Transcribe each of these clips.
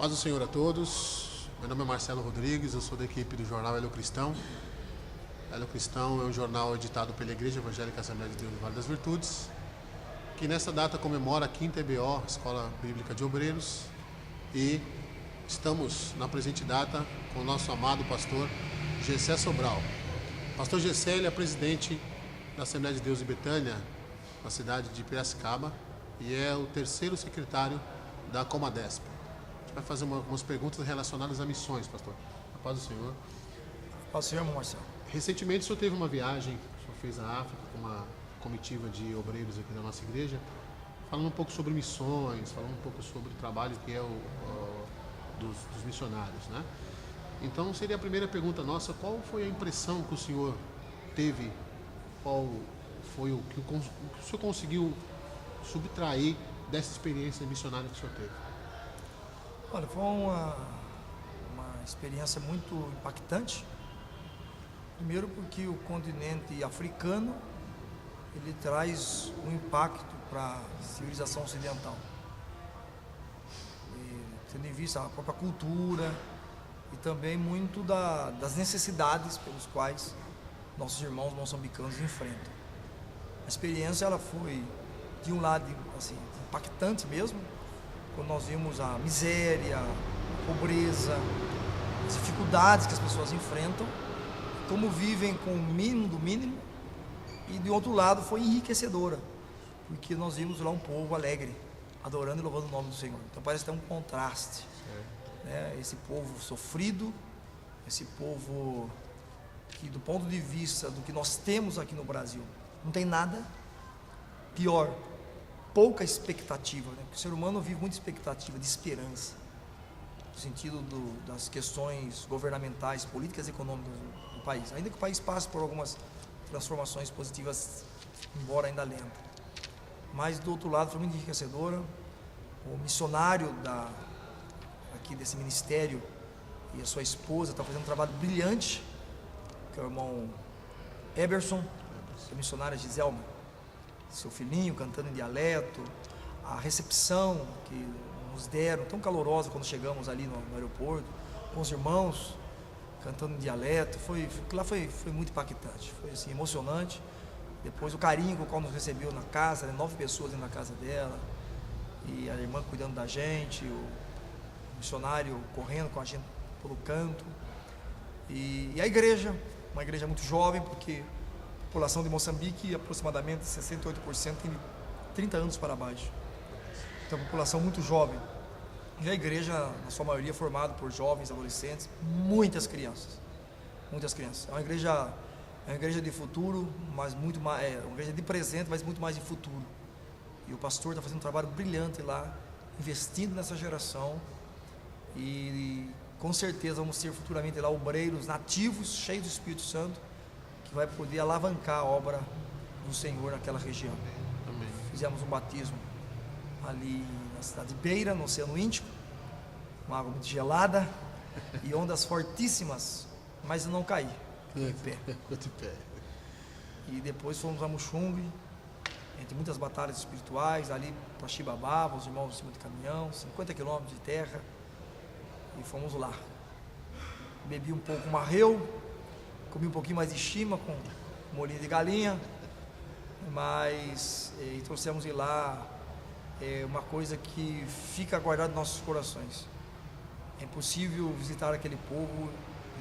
Paz do Senhor a todos. Meu nome é Marcelo Rodrigues, eu sou da equipe do jornal Hélio Cristão. Hélio Cristão é um jornal editado pela Igreja Evangélica Assembleia de Deus do Vale das Virtudes, que nessa data comemora a 5ª EBO, Escola Bíblica de Obreiros, e estamos na presente data com o nosso amado pastor Gessé Sobral. O pastor Gessé, ele é presidente da Assembleia de Deus de Betânia, na cidade de Piracicaba, e é o 3º secretário da Comadesp. A gente vai fazer algumas perguntas relacionadas a missões, pastor. A paz do Senhor. Paz do Senhor, irmão Marcelo. Recentemente o senhor teve uma viagem, o senhor fez a África com uma comitiva de obreiros aqui da nossa igreja, falando um pouco sobre missões, falando um pouco sobre o trabalho que é dos missionários, né? Então seria a primeira pergunta nossa: qual foi a impressão que o senhor teve, qual foi o que o senhor conseguiu subtrair dessa experiência missionária que o senhor teve? Olha, foi uma experiência muito impactante. Primeiro porque o continente africano, ele traz um impacto para a civilização ocidental. Tendo em vista a própria cultura e também muito das necessidades pelos quais nossos irmãos moçambicanos enfrentam. A experiência, ela foi, de um lado, assim, impactante mesmo, quando nós vimos a miséria, a pobreza, as dificuldades que as pessoas enfrentam, como vivem com o mínimo do mínimo, e de outro lado foi enriquecedora, porque nós vimos lá um povo alegre, adorando e louvando o nome do Senhor. Então parece ter um contraste, né? Esse povo sofrido, esse povo que, do ponto de vista do que nós temos aqui no Brasil, não tem nada pior, pouca expectativa, né? Porque o ser humano vive muita expectativa de esperança, no sentido das questões governamentais, políticas e econômicas do país, ainda que o país passe por algumas transformações positivas, embora ainda lenta. Mas do outro lado foi muito enriquecedora. O missionário aqui desse ministério e a sua esposa estão fazendo um trabalho brilhante, que é o irmão Eberson, a missionária Giselma, seu filhinho cantando em dialeto, a recepção que nos deram, tão calorosa quando chegamos ali no aeroporto, com os irmãos cantando em dialeto, lá foi muito impactante, foi assim, emocionante. Depois o carinho com o qual nos recebeu na casa, né, 9 pessoas dentro da casa dela, e a irmã cuidando da gente, o missionário correndo com a gente pelo canto, e a igreja, uma igreja muito jovem, porque a população de Moçambique, aproximadamente 68%, tem de 30 anos para baixo. Então, uma população muito jovem. E a igreja, na sua maioria, formada por jovens, adolescentes, muitas crianças. Muitas crianças. É uma igreja de futuro, mas muito mais, uma igreja de presente, mas muito mais de futuro. E o pastor está fazendo um trabalho brilhante lá, investindo nessa geração. E com certeza vamos ter futuramente lá obreiros nativos, cheios do Espírito Santo, que vai poder alavancar a obra do Senhor naquela região. Amém. Fizemos um batismo ali na cidade de Beira, no Oceano Índico, uma água muito gelada e ondas fortíssimas, mas não caí, fiquei em pé. De pé. E depois fomos a Muxumbi, entre muitas batalhas espirituais, ali para Chibababa, os irmãos em cima de caminhão, 50 quilômetros de terra, e fomos lá. Bebi um pouco marreu, comi um pouquinho mais de chima com molinho de galinha, mas trouxemos de lá uma coisa que fica guardada em nossos corações. É impossível visitar aquele povo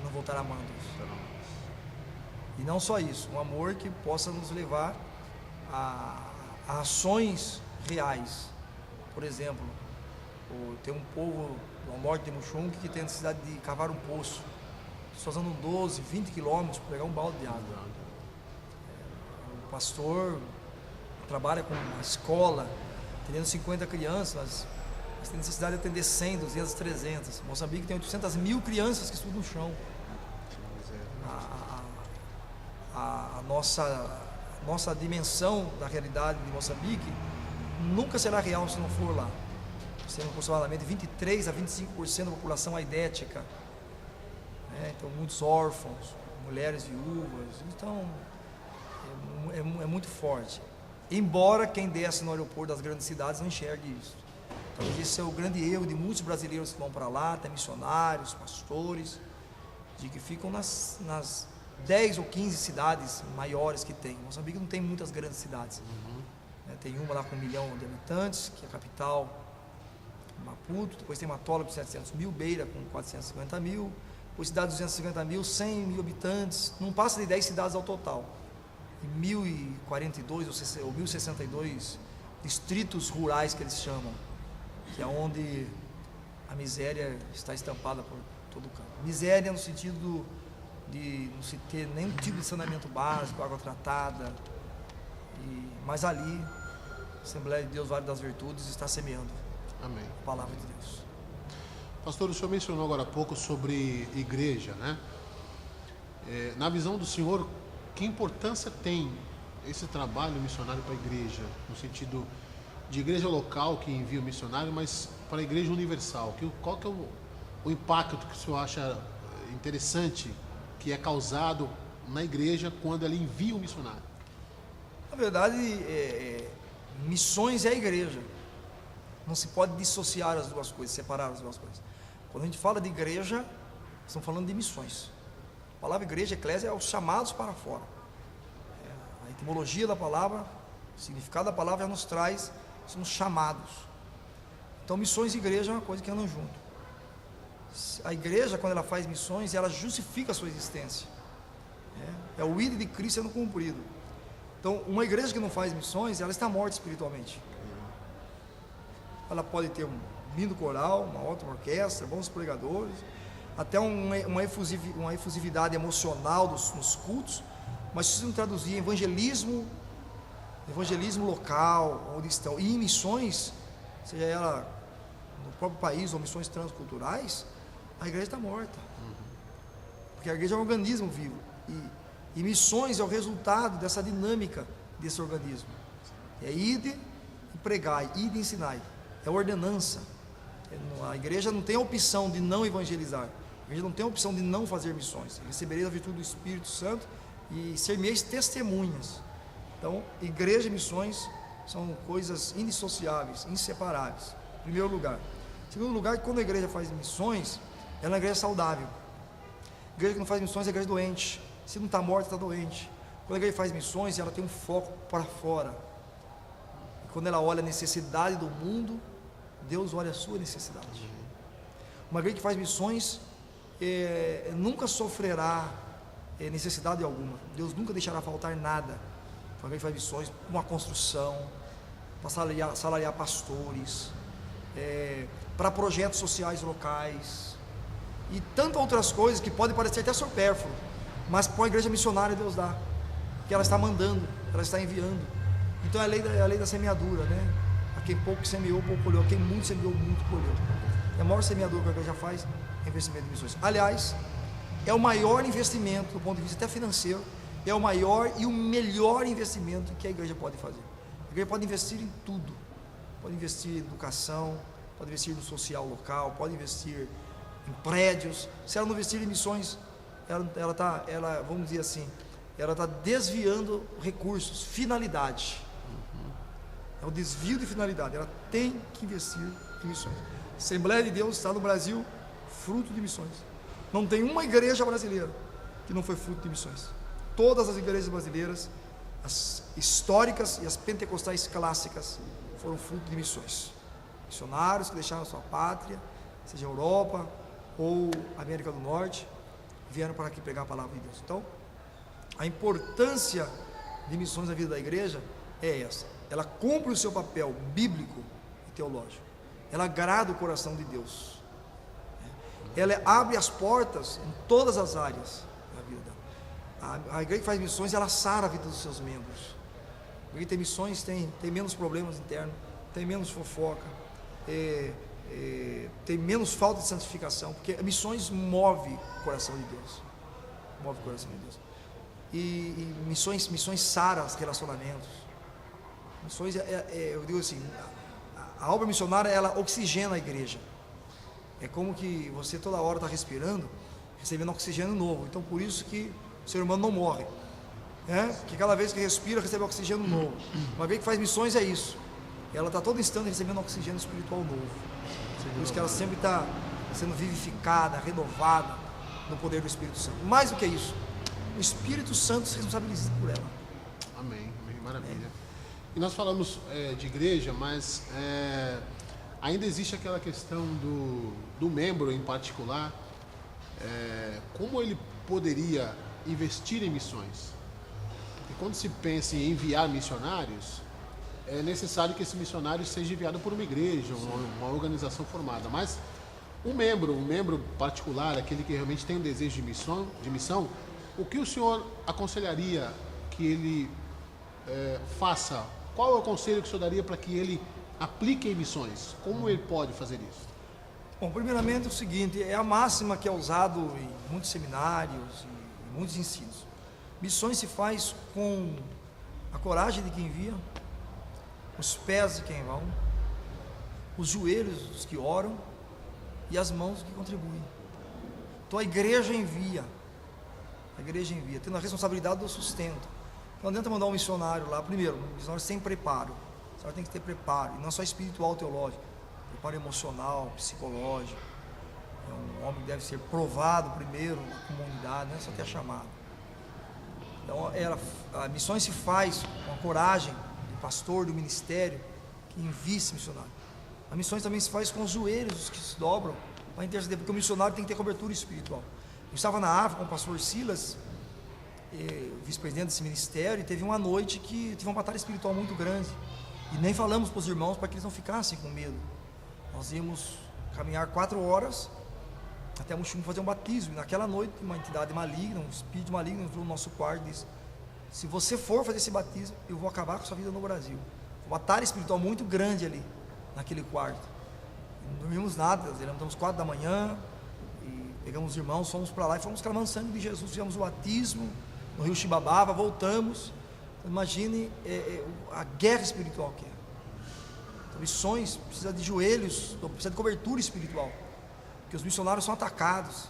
e não voltar amando-os. E não só isso, um amor que possa nos levar a ações reais. Por exemplo, tem um povo ao norte de Muxumbi que tem a necessidade de cavar um poço. Pessoas andam 12, 20 quilômetros para pegar um balde de água. O pastor trabalha com uma escola, atendendo 50 crianças, mas tem necessidade de atender 100, 200, 300. Moçambique tem 800 mil crianças que estudam no chão. A nossa dimensão da realidade de Moçambique nunca será real se não for lá. Temos aproximadamente 23 a 25% da população aidética, né? Então muitos órfãos, mulheres viúvas, então é muito forte. Embora quem desce no aeroporto das grandes cidades não enxergue isso. Talvez esse é o grande erro de muitos brasileiros que vão para lá, até missionários, pastores, de que ficam nas 10 ou 15 cidades maiores que tem. Moçambique não tem muitas grandes cidades. Tem uma lá com 1 milhão de habitantes, que é a capital, Maputo. Depois tem Matola com 700 mil, Beira com 450 mil, depois cidade de 250 mil, 100 mil habitantes. Não passa de 10 cidades ao total. E 1042 ou 1062 distritos rurais que eles chamam, que é onde a miséria está estampada por todo o campo. Miséria no sentido de não se ter nenhum tipo de saneamento básico, água tratada. Mas ali, a Assembleia de Deus Vale das Virtudes está semeando. Amém. A palavra de Deus. Pastor, o senhor mencionou agora há pouco sobre igreja, né? Na visão do senhor, que importância tem esse trabalho missionário para a igreja, no sentido de igreja local que envia o missionário, mas para a igreja universal? Qual que é o impacto que o senhor acha interessante que é causado na igreja quando ela envia o missionário? Na verdade, missões é a igreja. Não se pode dissociar as duas coisas, separar as duas coisas. Quando a gente fala de igreja, estamos falando de missões. A palavra igreja, eclésia, é os chamados para fora. A etimologia da palavra, o significado da palavra já nos traz, somos chamados. Então, missões e igreja é uma coisa que andam junto. A igreja, quando ela faz missões, ela justifica a sua existência. É o ide de Cristo sendo cumprido. Então, uma igreja que não faz missões, ela está morta espiritualmente. Ela pode ter um lindo coral, uma ótima orquestra, bons pregadores, até uma efusividade emocional nos cultos, mas se não traduzir em evangelismo local, onde estão, e em missões, seja ela no próprio país ou missões transculturais, a igreja está morta. Porque a igreja é um organismo vivo. E missões é o resultado dessa dinâmica desse organismo. É ide e pregai, ide e ensinai. É ordenança. A igreja não tem a opção de não evangelizar. A igreja não tem a opção de não fazer missões. Recebereis a virtude do Espírito Santo e ser-me-eis testemunhas. Então, igreja e missões são coisas indissociáveis, inseparáveis. Em primeiro lugar. Em segundo lugar, quando a igreja faz missões, ela é uma igreja saudável. A igreja que não faz missões é a igreja doente. Se não está morta, está doente. Quando a igreja faz missões, ela tem um foco para fora. E quando ela olha a necessidade do mundo, Deus olha a sua necessidade. Uma igreja que faz missões nunca sofrerá necessidade alguma. Deus nunca deixará faltar nada. Uma igreja que faz missões, uma construção, para salariar pastores, para projetos sociais locais e tantas outras coisas que podem parecer até supérfluo, mas para a igreja missionária Deus dá, que ela está mandando, ela está enviando. Então é a lei da semeadura, né? A quem pouco semeou, pouco colheu. A quem muito semeou, muito colheu. É o maior semeador que a igreja faz, é investimento em missões. Aliás, é o maior investimento do ponto de vista até financeiro, é o maior e o melhor investimento que a igreja pode fazer. A igreja pode investir em tudo. Pode investir em educação, pode investir no social local, pode investir em prédios. Se ela não investir em missões, ela vamos dizer assim, ela está desviando recursos, finalidade. É o desvio de finalidade. Ela tem que investir em missões. A Assembleia de Deus está no Brasil fruto de missões. Não tem uma igreja brasileira que não foi fruto de missões. Todas as igrejas brasileiras, as históricas e as pentecostais clássicas, foram fruto de missões. Missionários que deixaram a sua pátria, seja Europa ou América do Norte, vieram para aqui pregar a palavra de Deus. Então, a importância de missões na vida da igreja é essa. Ela cumpre o seu papel bíblico e teológico. Ela agrada o coração de Deus. Ela abre as portas em todas as áreas da vida dela. A igreja que faz missões, ela sara a vida dos seus membros. A igreja que tem missões tem menos problemas internos, tem menos fofoca, tem menos falta de santificação, porque missões move o coração de Deus. Move o coração de Deus. E missões sara os relacionamentos. Missões, eu digo assim, a obra missionária, ela oxigena a igreja. É como que você toda hora está respirando, recebendo oxigênio novo. Então, por isso que o ser humano não morre. Que cada vez que respira, recebe oxigênio novo. Uma vez que faz missões é isso. ela está todo instante recebendo oxigênio espiritual novo. Por isso que ela sempre está sendo vivificada, renovada no poder do Espírito Santo. Mais do que isso, o Espírito Santo se responsabiliza por ela. Amém, amém, maravilha. E nós falamos de igreja, mas ainda existe aquela questão do membro em particular, como ele poderia investir em missões. Porque quando se pensa em enviar missionários, é necessário que esse missionário seja enviado por uma igreja, uma organização formada. Mas um membro particular, aquele que realmente tem um desejo de missão, o que o senhor aconselharia que ele faça? Qual é o conselho que o senhor daria para que ele aplique em missões? Como ele pode fazer isso? Bom, primeiramente é o seguinte, é a máxima que é usado em muitos seminários e muitos ensinos. Missões se faz com a coragem de quem envia, os pés de quem vão, os joelhos dos que oram e as mãos dos que contribuem. Então a igreja envia, tendo a responsabilidade do sustento. Não adianta mandar um missionário lá, primeiro, um missionário sem preparo. O missionário tem que ter preparo, e não só espiritual, teológico, preparo emocional, psicológico. É um homem que deve ser provado primeiro na comunidade, não é só ter chamado. Então, a missões se faz com a coragem do pastor, do ministério, que envia esse missionário. A missões também se faz com os joelhos, os que se dobram, para interceder, porque o missionário tem que ter cobertura espiritual. Eu estava na África com o pastor Silas, vice-presidente desse ministério, e teve uma noite que teve uma batalha espiritual muito grande, e nem falamos para os irmãos para que eles não ficassem com medo. Nós íamos caminhar 4 horas até Muxum fazer um batismo, e naquela noite uma entidade maligna, um espírito maligno entrou no nosso quarto e disse: se você for fazer esse batismo, eu vou acabar com a sua vida no Brasil. Uma batalha espiritual muito grande ali naquele quarto. Não dormimos nada, levantamos 4 da manhã e pegamos os irmãos, fomos para lá e fomos clamando sangue de Jesus, fizemos o batismo no rio Chibabava, voltamos. Então, imagine a guerra espiritual que é. Então, missões precisa de joelhos, precisa de cobertura espiritual, porque os missionários são atacados,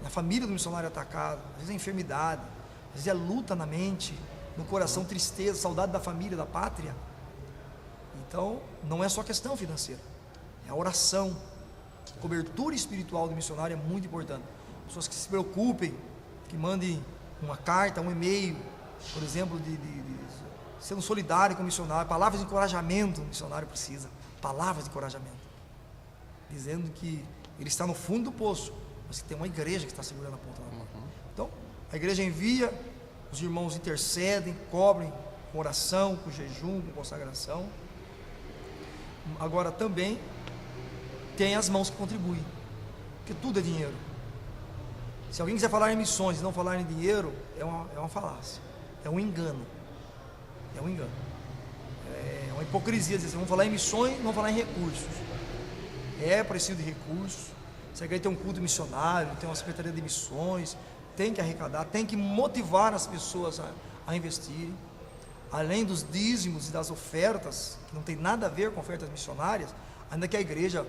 a família do missionário é atacada, às vezes é enfermidade, às vezes é luta na mente, no coração, tristeza, saudade da família, da pátria. Então não é só questão financeira, é a oração, a cobertura espiritual do missionário é muito importante. Pessoas que se preocupem, que mandem uma carta, um e-mail, por exemplo, de sendo solidário com o missionário, palavras de encorajamento. O missionário precisa, palavras de encorajamento, dizendo que ele está no fundo do poço, mas que tem uma igreja que está segurando a ponta da porta. Então a igreja envia, os irmãos intercedem, cobrem com oração, com jejum, com consagração. Agora também tem as mãos que contribuem, porque tudo é dinheiro. Se alguém quiser falar em missões e não falar em dinheiro, é uma falácia, é um engano, é uma hipocrisia dizer assim: vamos falar em missões e não falar em recursos. É preciso de recursos. Se a igreja tem um culto missionário, tem uma secretaria de missões, tem que arrecadar, tem que motivar as pessoas a investirem, além dos dízimos e das ofertas, que não tem nada a ver com ofertas missionárias. Ainda que a igreja,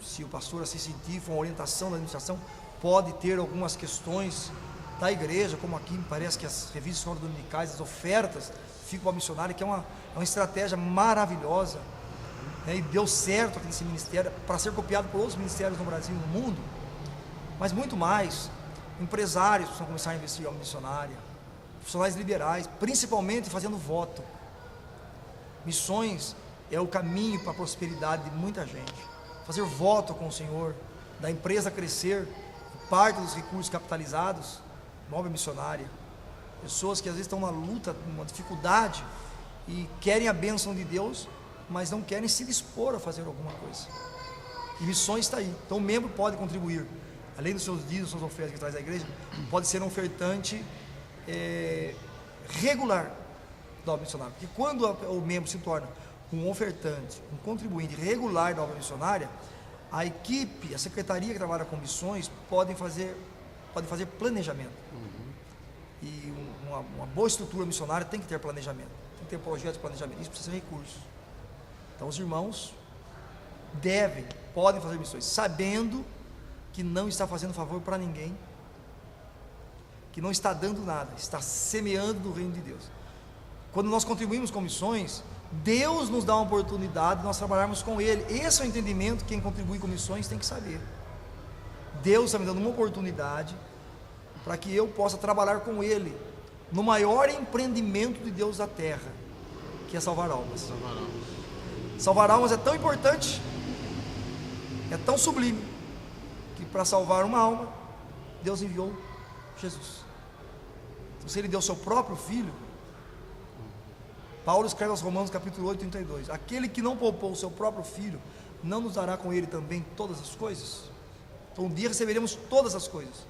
se o pastor assim sentir, for uma orientação da administração, pode ter algumas questões da igreja, como aqui me parece que as revistas dominicais, as ofertas ficam para o missionário, que é uma estratégia maravilhosa, né? E deu certo aqui nesse ministério, para ser copiado por outros ministérios no Brasil e no mundo. Mas muito mais, empresários precisam começar a investir em obra missionária, profissionais liberais, principalmente fazendo voto. Missões é o caminho para a prosperidade de muita gente. Fazer voto com o Senhor, da empresa crescer, parte dos recursos capitalizados, obra missionária. Pessoas que às vezes estão na luta, numa dificuldade, e querem a bênção de Deus, mas não querem se dispor a fazer alguma coisa. E missões está aí. Então o membro pode contribuir, além dos seus dízimos, suas ofertas que traz da igreja, pode ser um ofertante regular da obra missionária. Porque quando o membro se torna um ofertante, um contribuinte regular da obra missionária, a equipe, a secretaria que trabalha com missões pode fazer planejamento. E uma boa estrutura missionária tem que ter planejamento, tem que ter projetos de planejamento. Isso precisa de recursos. Então os irmãos podem fazer missões, sabendo que não está fazendo favor para ninguém, que não está dando nada, está semeando no reino de Deus. quando nós contribuímos com missões, Deus nos dá uma oportunidade de nós trabalharmos com Ele. Esse é o entendimento que quem contribui com missões tem que saber. Deus está me dando uma oportunidade para que eu possa trabalhar com Ele no maior empreendimento de Deus da terra, que é salvar almas. Salvar almas é tão importante, é tão sublime, que para salvar uma alma, Deus enviou Jesus. Então, se Ele deu seu próprio Filho, Paulo escreve aos Romanos capítulo 8, 32, aquele que não poupou o seu próprio Filho, não nos dará com Ele também todas as coisas? Então um dia receberemos todas as coisas,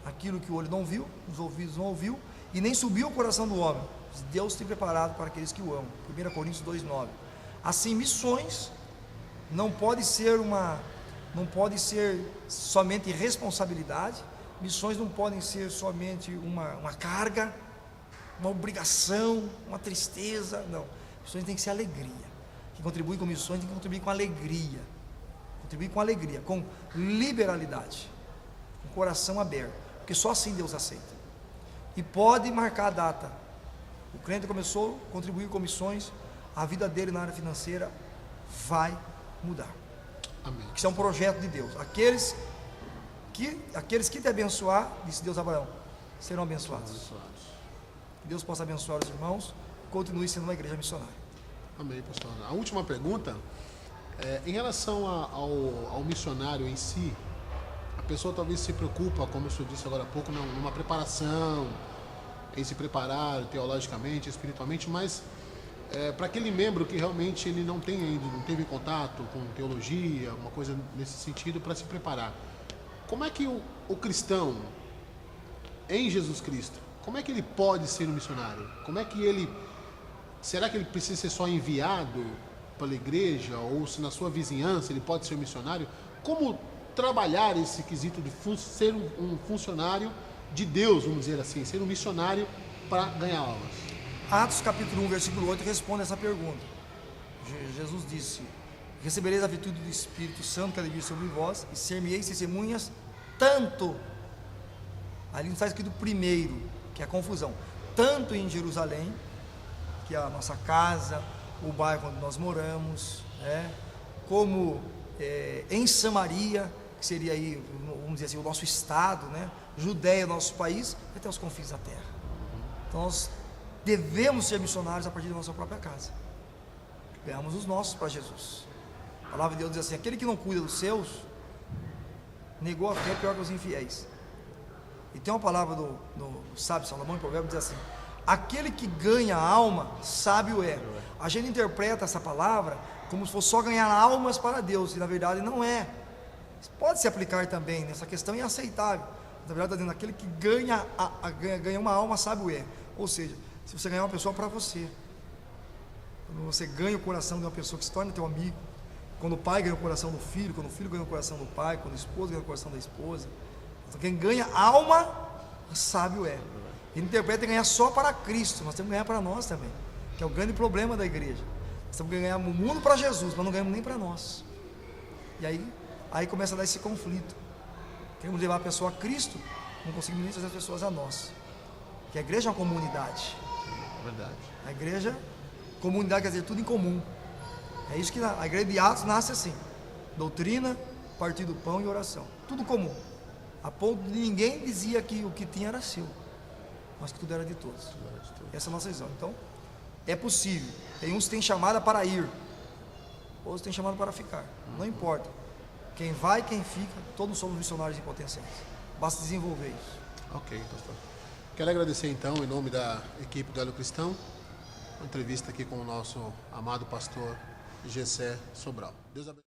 aquilo que o olho não viu, os ouvidos não ouviu, e nem subiu o coração do homem, Deus tem preparado para aqueles que o amam. 1 Coríntios 2,9. Assim, missões não pode ser somente responsabilidade, missões não podem ser somente uma carga, uma obrigação, uma tristeza, não. Missões tem que ser alegria. Quem contribui com missões tem que contribuir com alegria, com liberalidade, com o coração aberto, porque só assim Deus aceita. E pode marcar a data. O crente começou a contribuir com missões, a vida dele na área financeira vai mudar. Amém. Isso é um projeto de Deus. Aqueles que te abençoar, disse Deus a Abraão, serão abençoados. Que Deus possa abençoar os irmãos, continue sendo uma igreja missionária. Amém, pastor. A última pergunta em relação ao missionário em si. A pessoa talvez se preocupa, como o senhor disse agora há pouco, numa preparação, em se preparar teologicamente, espiritualmente, mas para aquele membro que realmente ele não teve contato com teologia, uma coisa nesse sentido, para se preparar. Como é que o cristão, em Jesus Cristo, como é que ele pode ser um missionário? Será que ele precisa ser só enviado pela igreja, ou se na sua vizinhança ele pode ser um missionário? Como trabalhar esse quesito de ser um funcionário de Deus, vamos dizer assim, ser um missionário para ganhar almas? Atos capítulo 1, versículo 8 responde essa pergunta. Jesus disse: recebereis a virtude do Espírito Santo que há de vir sobre vós, e ser-me-eis testemunhas, tanto, ali não está escrito primeiro, que é a confusão, tanto em Jerusalém, que é a nossa casa, o bairro onde nós moramos, como em Samaria, que seria aí, vamos dizer assim, o nosso estado, Judéia, nosso país, e até os confins da terra. Então nós devemos ser missionários a partir da nossa própria casa. Ganhamos os nossos para Jesus. A palavra de Deus diz assim: aquele que não cuida dos seus, negou a fé, pior que os infiéis. E tem uma palavra do sábio Salomão, em Provérbios, diz assim: aquele que ganha a alma, sábio é. A gente interpreta essa palavra como se fosse só ganhar almas para Deus, e na verdade não é. Pode se aplicar também nessa questão, e é aceitável. Na verdade está dizendo: aquele que ganha uma alma, sábio é. Ou seja, se você ganhar uma pessoa para você, quando você ganha o coração de uma pessoa que se torna teu amigo, quando o pai ganha o coração do filho, quando o filho ganha o coração do pai, quando a esposa ganha o coração da esposa, então quem ganha alma, sábio é. Ele interpreta ganhar só para Cristo, nós temos que ganhar para nós também, que é o grande problema da igreja. Nós temos que ganhar o mundo para Jesus, mas não ganhamos nem para nós. E aí começa a dar esse conflito. Queremos levar a pessoa a Cristo, não conseguimos nem trazer as pessoas a nós. Que a igreja é uma comunidade. Verdade. A igreja, comunidade quer dizer tudo em comum. É isso que a igreja de Atos nasce assim: doutrina, partir do pão e oração, tudo comum, a ponto de ninguém dizia que o que tinha era seu, mas que tudo era de todos. Essa é a nossa visão. Então é possível. Tem uns que têm chamada para ir, outros têm chamada para ficar. Não importa quem vai, quem fica, todos somos missionários em potenciais. Basta desenvolver isso. Ok, pastor. Quero agradecer então, em nome da equipe do Elo Cristão, uma entrevista aqui com o nosso amado pastor Gessé Sobral. Deus abençoe.